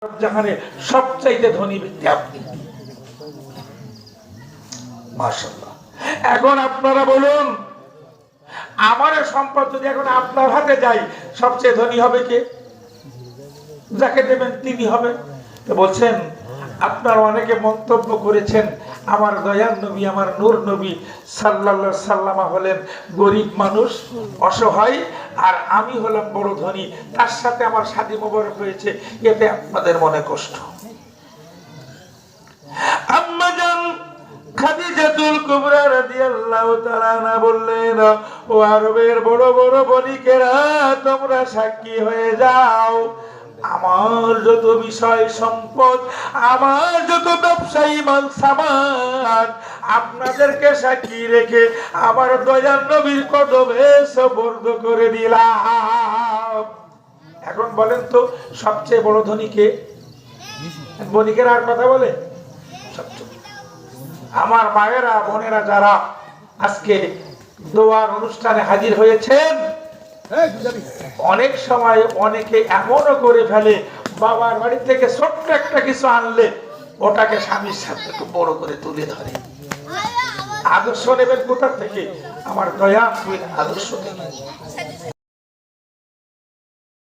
যেখানে সবচাইতে ধনী ব্যক্তি আপনি। মাশাআল্লাহ। এখন আপনারা বলুন, আমার সম্পদ যদি এখন আপনার হাতে যায়, সবচেয়ে ধনী হবে কে? যাকে দেবেন তিনি হবেন। তো বলছেন, আপনারা অনেকে মন্তব্য করেছেন আমার দয়াল নবী, আমার নূর নবী সাল্লাল্লাহু আলাইহি সাল্লাম হলেন গরিব মানুষ, অসহায়, আর আমি হলাম বড় ধনী, তার সাথে আমার শাদী মোবারক হয়েছে, এতে আপনাদের মনে কষ্ট। আম্মা জান খাদিজাতুল কুবরা রাদিয়াল্লাহু তাআলা আনহা বললেন, ও আরবের বড় বড় বণিকেরা, তোমরা সাক্ষী হয়ে যাও, আমার যত বিষয় সম্পদ, আমার যত ব্যবসায়ী মাল সামান, আপনাদেরকে সাক্ষী রেখে আমার দয়াল নবীর কদমে সুপর্দ করে দিলাম। এখন বলেন তো, সবচেয়ে বড় ধনী কে? বণিকেরা আর কথা বলে? আমার মায়েরা, বোনেরা, যারা আজকে দোয়ার অনুষ্ঠানে হাজির হয়েছেন, অনেক সময় অনেকে এমনও করে ফেলে, বাবার বাড়ি থেকে ছোট্ট একটা কিছু আনলে ওটাকে স্বামীর সাথে একটু বড় করে তুলে ধরে। আদর্শ নেবেন কোথা থেকে? আমার দয়া আদর্শ থেকে।